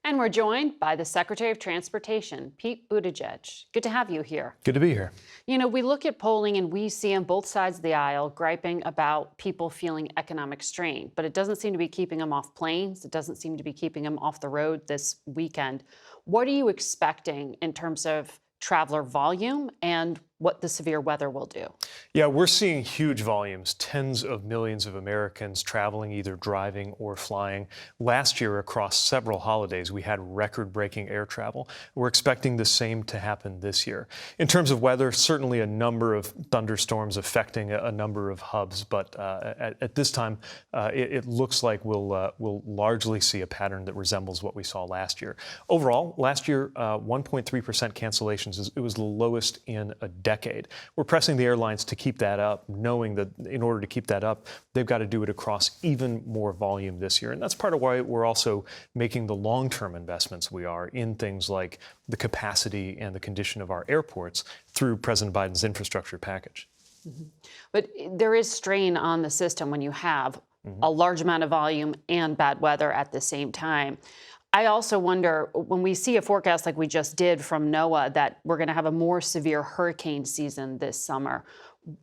And we're joined by the Secretary of Transportation, Pete Buttigieg. Good to have you here. Good to be here. You know, we look at polling and we see on both sides of the aisle griping about people feeling economic strain, but it doesn't seem to be keeping them off planes. It doesn't seem to be keeping them off the road this weekend. What are you expecting in terms of traveler volume and what the severe weather will do? Yeah, we're seeing huge volumes, tens of millions of Americans traveling, either driving or flying. Last year, across several holidays, we had record-breaking air travel. We're expecting the same to happen this year. In terms of weather, certainly a number of thunderstorms affecting a number of hubs, but at this time, it looks like we'll largely see a pattern that resembles what we saw last year. Overall, last year, 1.3% cancellations. It was the lowest in a decade. We're pressing the airlines to keep that up, knowing that in order to keep that up, they've got to do it across even more volume this year. And that's part of why we're also making the long-term investments we are in things like the capacity and the condition of our airports through President Biden's infrastructure package. Mm-hmm. But there is strain on the system when you have a large amount of volume and bad weather at the same time. I also wonder, when we see a forecast like we just did from NOAA that we're going to have a more severe hurricane season this summer,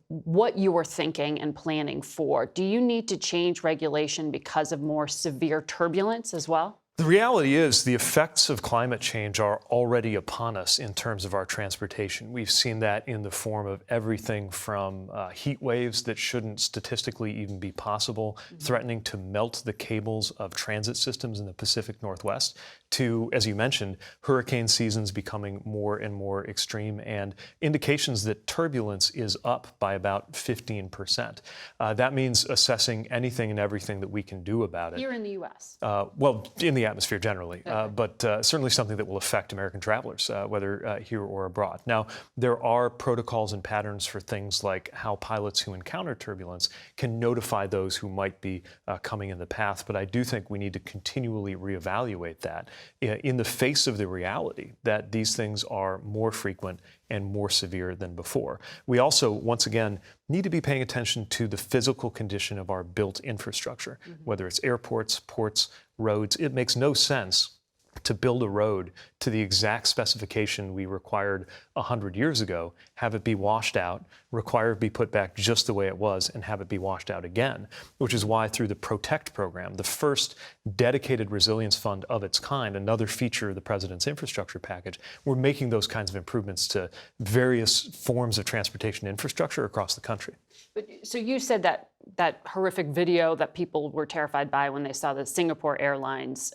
what you were thinking and planning for. Do you need to change regulation because of more severe turbulence as well? The reality is the effects of climate change are already upon us in terms of our transportation. We've seen that in the form of everything from heat waves that shouldn't statistically even be possible, threatening to melt the cables of transit systems in the Pacific Northwest, to, as you mentioned, hurricane seasons becoming more and more extreme, and indications that turbulence is up by about 15%. That means assessing anything and everything that we can do about it. Here in the U.S.? Well, in the atmosphere generally, but certainly something that will affect American travelers, whether here or abroad. Now, there are protocols and patterns for things like how pilots who encounter turbulence can notify those who might be coming in the path, but I do think we need to continually reevaluate that in the face of the reality that these things are more frequent and more severe than before. We also, once again, need to be paying attention to the physical condition of our built infrastructure, whether it's airports, ports, roads. It makes no sense to build a road to the exact specification we required 100 years ago, have it be washed out, require it be put back just the way it was, and have it be washed out again, which is why through the PROTECT program, the first dedicated resilience fund of its kind, another feature of the President's infrastructure package, we're making those kinds of improvements to various forms of transportation infrastructure across the country. But, so you said that horrific video that people were terrified by when they saw the Singapore Airlines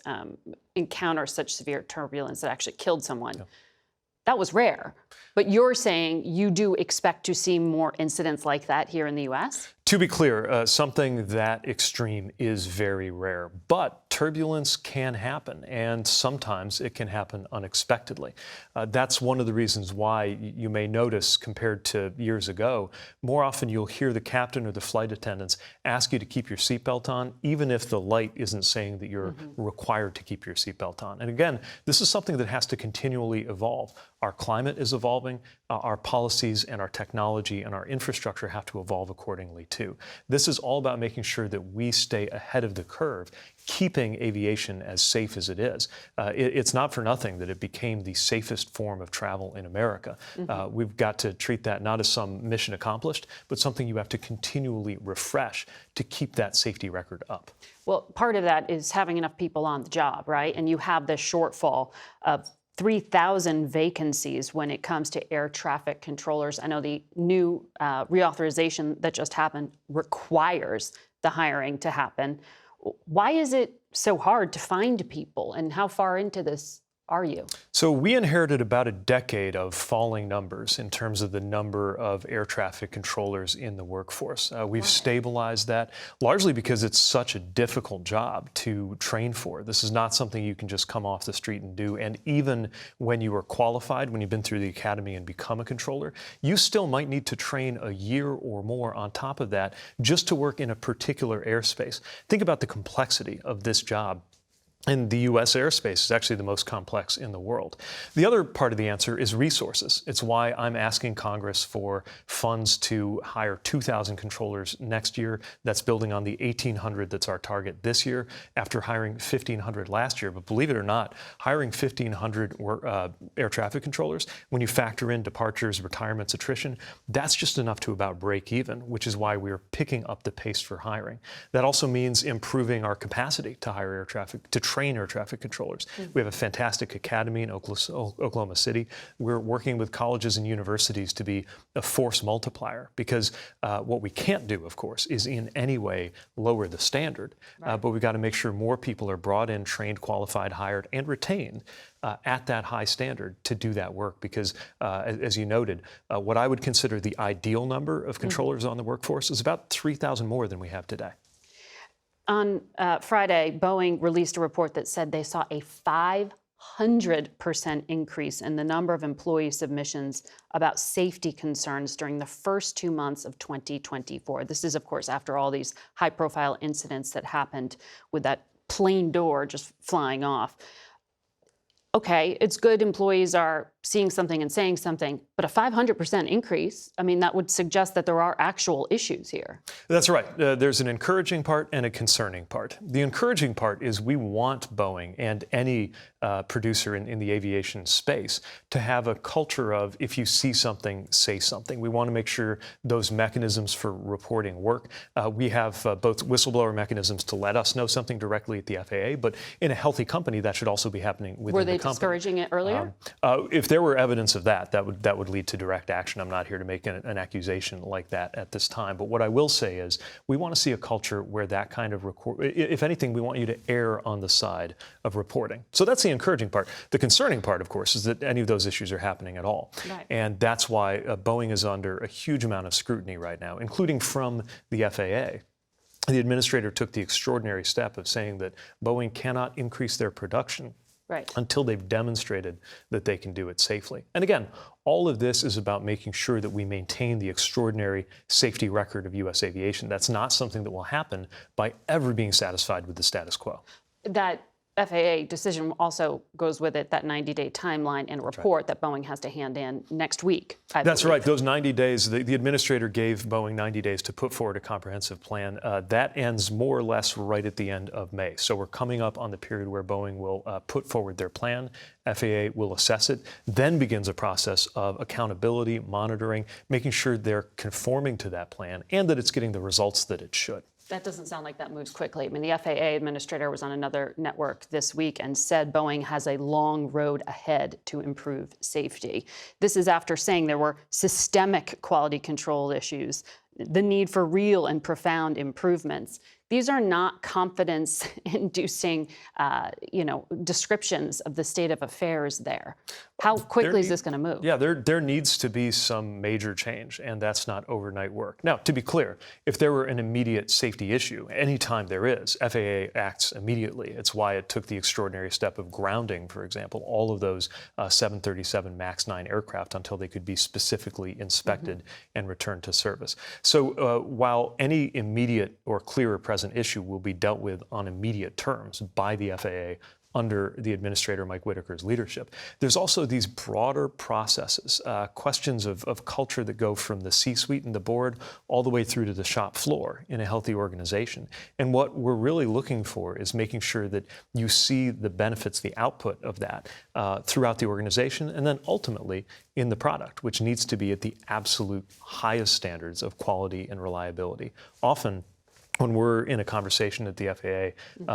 encounter such severe turbulence that actually killed someone. Yeah. That was rare. But you're saying you do expect to see more incidents like that here in the U.S.? To be clear, something that extreme is very rare, but turbulence can happen, and sometimes it can happen unexpectedly. That's one of the reasons why you may notice, compared to years ago, more often you'll hear the captain or the flight attendants ask you to keep your seatbelt on, even if the light isn't saying that you're required to keep your seatbelt on. And again, this is something that has to continually evolve. Our climate is evolving, our policies and our technology and our infrastructure have to evolve accordingly too. This is all about making sure that we stay ahead of the curve, keeping aviation as safe as it is. It's not for nothing that it became the safest form of travel in America. We've got to treat that not as some mission accomplished, but something you have to continually refresh to keep that safety record up. Well, part of that is having enough people on the job, right? And you have this shortfall of 3,000 vacancies when it comes to air traffic controllers. I know the new reauthorization that just happened requires the hiring to happen. Why is it so hard to find people, and how far into this are you? So we inherited about a decade of falling numbers in terms of the number of air traffic controllers in the workforce. We've stabilized that largely because it's such a difficult job to train for. This is not something you can just come off the street and do. And even when you are qualified, when you've been through the academy and become a controller, you still might need to train a year or more on top of that just to work in a particular airspace. Think about the complexity of this job. And the U.S. airspace is actually the most complex in the world. The other part of the answer is resources. It's why I'm asking Congress for funds to hire 2,000 controllers next year. That's building on the 1,800 that's our target this year, after hiring 1,500 last year. But believe it or not, hiring 1,500 air traffic controllers, when you factor in departures, retirements, attrition, that's just enough to about break even, which is why we're picking up the pace for hiring. That also means improving our capacity to hire air traffic, to train air traffic controllers. We have a fantastic academy in Oklahoma City. We're working with colleges and universities to be a force multiplier, because what we can't do, of course, is in any way lower the standard. But we've got to make sure more people are brought in, trained, qualified, hired, and retained at that high standard to do that work. Because, as you noted, what I would consider the ideal number of controllers on the workforce is about 3,000 more than we have today. On Friday, Boeing released a report that said they saw a 500% increase in the number of employee submissions about safety concerns during the first 2 months of 2024. This is, of course, after all these high-profile incidents that happened with that plane door just flying off. Okay, it's good employees are seeing something and saying something, but a 500% increase, I mean, that would suggest that there are actual issues here. That's right. There's an encouraging part and a concerning part. The encouraging part is we want Boeing and any producer in the aviation space to have a culture of, if you see something, say something. We want to make sure those mechanisms for reporting work. We have both whistleblower mechanisms to let us know something directly at the FAA, but in a healthy company, that should also be happening within the company. Were they discouraging it earlier? If there were evidence of that would lead to direct action. I'm not here to make an accusation like that at this time. But what I will say is we want to see a culture where that kind of if anything, we want you to err on the side of reporting. So that's the encouraging part. The concerning part, of course, is that any of those issues are happening at all. Right. And that's why Boeing is under a huge amount of scrutiny right now, including from the FAA. The administrator took the extraordinary step of saying that Boeing cannot increase their production until they've demonstrated that they can do it safely. And again, all of this is about making sure that we maintain the extraordinary safety record of U.S. aviation. That's not something that will happen by ever being satisfied with the status quo. That FAA decision also goes with it, that 90-day timeline and report that Boeing has to hand in next week. That's right. Those 90 days, the administrator gave Boeing 90 days to put forward a comprehensive plan. That ends more or less right at the end of May. So we're coming up on the period where Boeing will put forward their plan. FAA will assess it, then begins a process of accountability, monitoring, making sure they're conforming to that plan and that it's getting the results that it should. That doesn't sound like that moves quickly. I mean, the FAA administrator was on another network this week and said Boeing has a long road ahead to improve safety. This is after saying there were systemic quality control issues, the need for real and profound improvements. These are not confidence-inducing, descriptions of the state of affairs there. How quickly is this going to move? Yeah, there needs to be some major change, and that's not overnight work. Now, to be clear, if there were an immediate safety issue, anytime there is, FAA acts immediately. It's why it took the extraordinary step of grounding, for example, all of those 737 MAX 9 aircraft until they could be specifically inspected and returned to service. So while any immediate or clear present issue will be dealt with on immediate terms by the FAA under the administrator Mike Whitaker's leadership, there's also these broader processes, questions of culture that go from the C-suite and the board all the way through to the shop floor in a healthy organization. And what we're really looking for is making sure that you see the benefits, the output of that throughout the organization, and then ultimately in the product, which needs to be at the absolute highest standards of quality and reliability. Often, when we're in a conversation at the FAA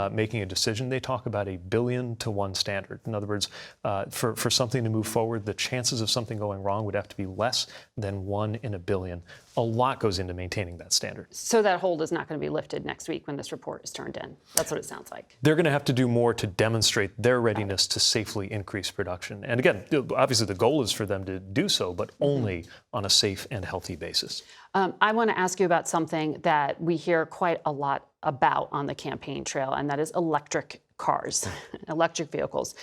making a decision, they talk about 1 billion to 1 standard. In other words, for something to move forward, the chances of something going wrong would have to be less than 1 in 1 billion. A lot goes into maintaining that standard. So that hold is not going to be lifted next week when this report is turned in. That's what it sounds like. They're going to have to do more to demonstrate their readiness to safely increase production. And again, obviously the goal is for them to do so, but only on a safe and healthy basis. I want to ask you about something that we hear quite a lot about on the campaign trail, and that is electric cars, electric vehicles.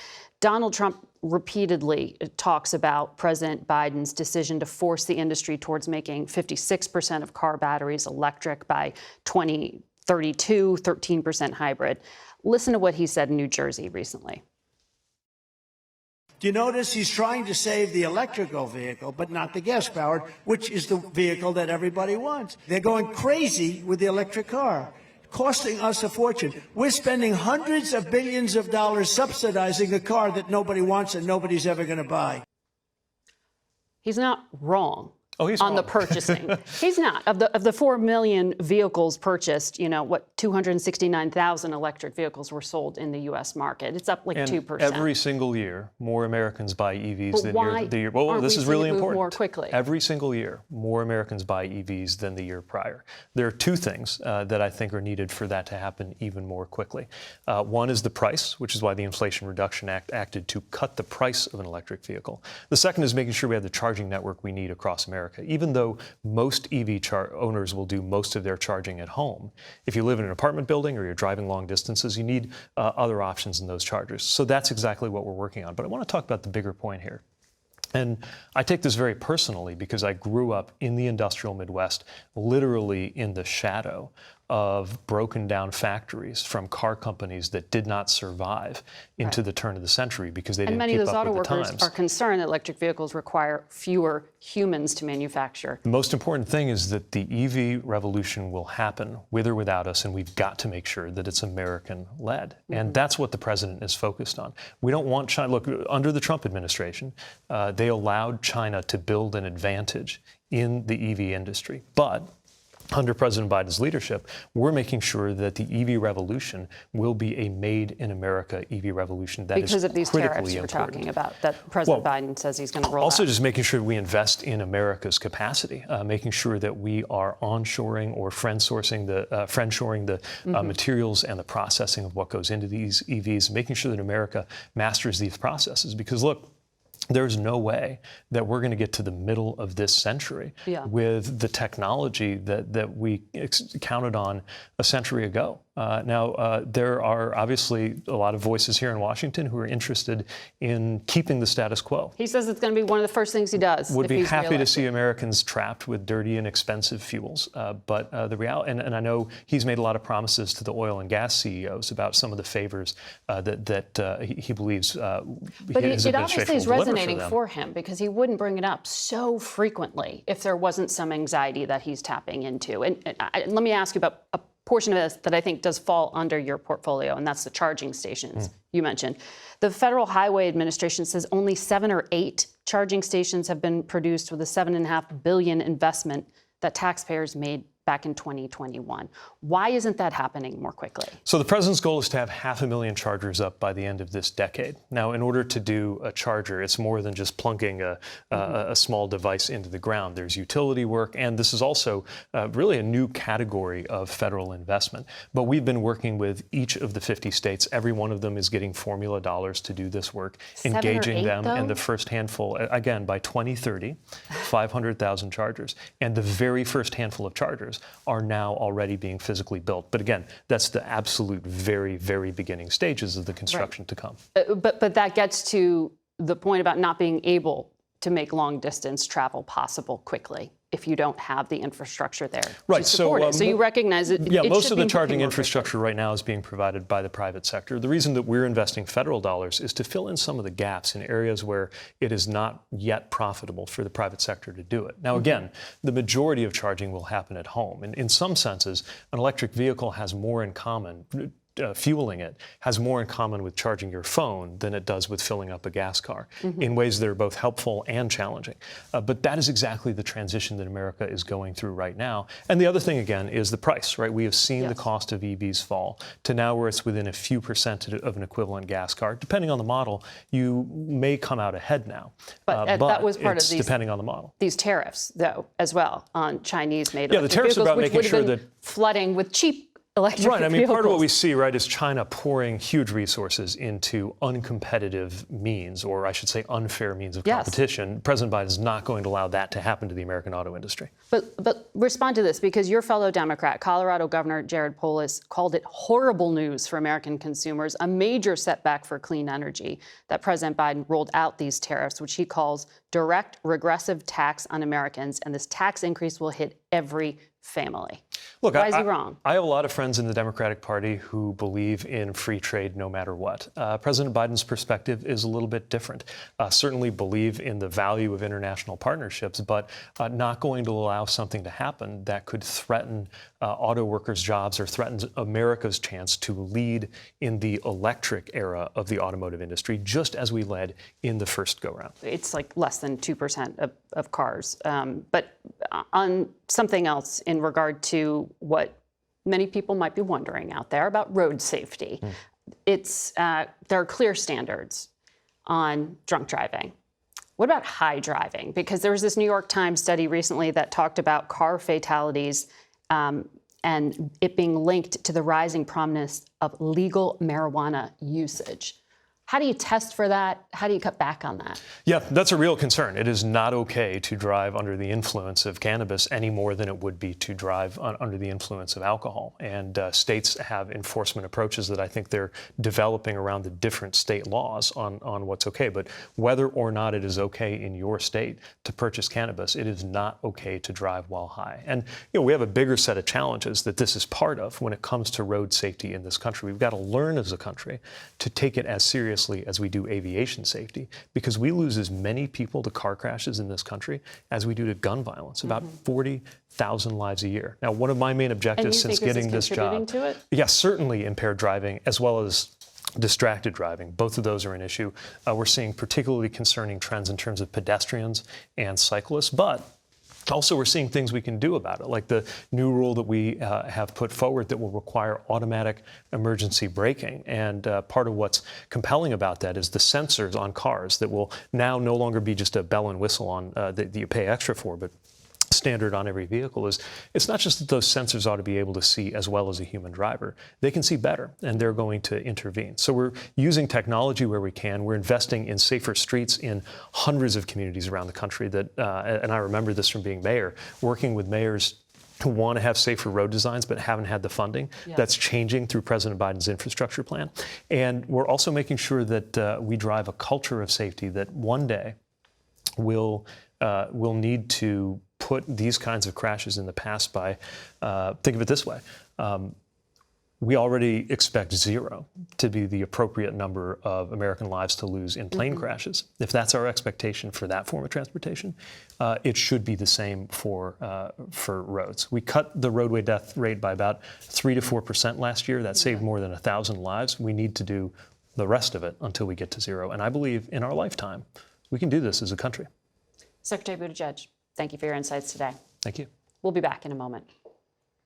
Donald Trump repeatedly talks about President Biden's decision to force the industry towards making 56% of car batteries electric by 2030. 32, 13% hybrid. Listen to what he said in New Jersey recently. Do you notice he's trying to save the electrical vehicle, but not the gas-powered, which is the vehicle that everybody wants? They're going crazy with the electric car, costing us a fortune. We're spending hundreds of billions of dollars subsidizing a car that nobody wants and nobody's ever going to buy. He's not wrong. Oh, he's on wrong. The purchasing. He's not. Of the 4 million vehicles purchased, 269,000 electric vehicles were sold in the U.S. market. It's up like 2%. Every single year, more Americans buy EVs But than why the year. Well, aren't this we is really seeing it move important. more quickly? Every single year, more Americans buy EVs than the year prior. There are two things that I think are needed for that to happen even more quickly. One is the price, which is why the Inflation Reduction Act acted to cut the price of an electric vehicle. The second is making sure we have the charging network we need across America. Even though most EV owners will do most of their charging at home, if you live in an apartment building or you're driving long distances, you need other options in those chargers. So that's exactly what we're working on. But I want to talk about the bigger point here. And I take this very personally because I grew up in the industrial Midwest, literally in the shadow of broken down factories from car companies that did not survive into the turn of the century because they didn't keep up with the times. And many of those auto workers are concerned that electric vehicles require fewer humans to manufacture. The most important thing is that the EV revolution will happen with or without us, and we've got to make sure that it's American-led. And that's what the president is focused on. We don't want China. Look, under the Trump administration, they allowed China to build an advantage in the EV industry. But under President Biden's leadership, we're making sure that the EV revolution will be a made-in-America EV revolution that is because of these critically tariffs we're important. talking about that President Biden says he's going to roll Also, out. just making sure we invest in America's capacity, making sure that we are onshoring or friend-shoring the materials and the processing of what goes into these EVs, making sure that America masters these processes. Because look, there's no way that we're going to get to the middle of this century with the technology that we counted on a century ago. Now, there are obviously a lot of voices here in Washington who are interested in keeping the status quo. He says it's going to be one of the first things he does. Would if be he's happy to reelected. see Americans trapped with dirty and expensive fuels. But the reality, and I know he's made a lot of promises to the oil and gas CEOs about some of the favors that he believes But his it administration obviously is will deliver resonating them. for him because he wouldn't bring it up so frequently if there wasn't some anxiety that he's tapping into. And let me ask you about a portion of this that I think does fall under your portfolio, and that's the charging stations you mentioned. The Federal Highway Administration says only 7 or 8 charging stations have been produced with a $7.5 billion investment that taxpayers made back in 2021. Why isn't that happening more quickly? So the president's goal is to have 500,000 chargers up by the end of this decade. Now, in order to do a charger, it's more than just plunking a small device into the ground. There's utility work, and this is also really a new category of federal investment. But we've been working with each of the 50 states. Every one of them is getting formula dollars to do this work, 7 or engaging 8, them though? in the first handful. Again, by 2030, 500,000 chargers. And the very first handful of chargers are now already being physically built. But again, that's the absolute very, very beginning stages of the construction to come. But that gets to the point about not being able to make long distance travel possible quickly if you don't have the infrastructure there to support it. So you recognize it. Yeah, it most should of the be charging moving more infrastructure right now is being provided by the private sector. The reason that we're investing federal dollars is to fill in some of the gaps in areas where it is not yet profitable for the private sector to do it. Now, again, the majority of charging will happen at home. And in some senses, an electric vehicle has more in common. Fueling it has more in common with charging your phone than it does with filling up a gas car in ways that are both helpful and challenging. But that is exactly the transition that America is going through right now. And the other thing, again, is the price, right? We have seen the cost of EVs fall to now where it's within a few percent of an equivalent gas car. Depending on the model, you may come out ahead now. But that was part of these, depending on the model. These tariffs, though, as well, on Chinese-made the tariffs are about making sure that flooding with cheap electric Right. I mean, vehicles. part of what we see, right, is China pouring huge resources into uncompetitive means, or I should say unfair means of competition. President Biden is not going to allow that to happen to the American auto industry. But respond to this, because your fellow Democrat, Colorado Governor Jared Polis, called it horrible news for American consumers, a major setback for clean energy, that President Biden rolled out these tariffs, which he calls direct regressive tax on Americans. And this tax increase will hit every family. Look, Why is he wrong? I have a lot of friends in the Democratic Party who believe in free trade no matter what. President Biden's perspective is a little bit different. Certainly believe in the value of international partnerships, but not going to allow something to happen that could threaten auto workers' jobs or threatens America's chance to lead in the electric era of the automotive industry, just as we led in the first go-round. It's like less than 2% of cars. But on something else in regard to what many people might be wondering out there about road safety, there are clear standards on drunk driving. What about high driving? Because there was this New York Times study recently that talked about car fatalities and it being linked to the rising prominence of legal marijuana usage. How do you test for that? How do you cut back on that? Yeah, that's a real concern. It is not okay to drive under the influence of cannabis any more than it would be to drive under the influence of alcohol. And states have enforcement approaches that I think they're developing around the different state laws on what's okay. But whether or not it is okay in your state to purchase cannabis, it is not okay to drive while high. And we have a bigger set of challenges that this is part of when it comes to road safety in this country. We've got to learn as a country to take it as seriously as we do aviation safety, because we lose as many people to car crashes in this country as we do to gun violence, about 40,000 lives a year. Now, one of my main objectives since getting this job, yes, certainly impaired driving as well as distracted driving. Both of those are an issue. We're seeing particularly concerning trends in terms of pedestrians and cyclists, but also, we're seeing things we can do about it, like the new rule that we have put forward that will require automatic emergency braking. And part of what's compelling about that is the sensors on cars that will now no longer be just a bell and whistle on that you pay extra for, but standard on every vehicle. It's not just that those sensors ought to be able to see as well as a human driver. They can see better, and they're going to intervene. So we're using technology where we can. We're investing in safer streets in hundreds of communities around the country that, and I remember this from being mayor, working with mayors who want to have safer road designs but haven't had the funding. Yeah. That's changing through President Biden's infrastructure plan. And we're also making sure that we drive a culture of safety that one day will need to put these kinds of crashes in the past by, think of it this way, we already expect 0 to be the appropriate number of American lives to lose in plane crashes. If that's our expectation for that form of transportation, it should be the same for roads. We cut the roadway death rate by about 3 to 4% last year. That saved more than 1,000 lives. We need to do the rest of it until we get to 0. And I believe in our lifetime, we can do this as a country. Secretary Buttigieg, thank you for your insights today. Thank you. We'll be back in a moment.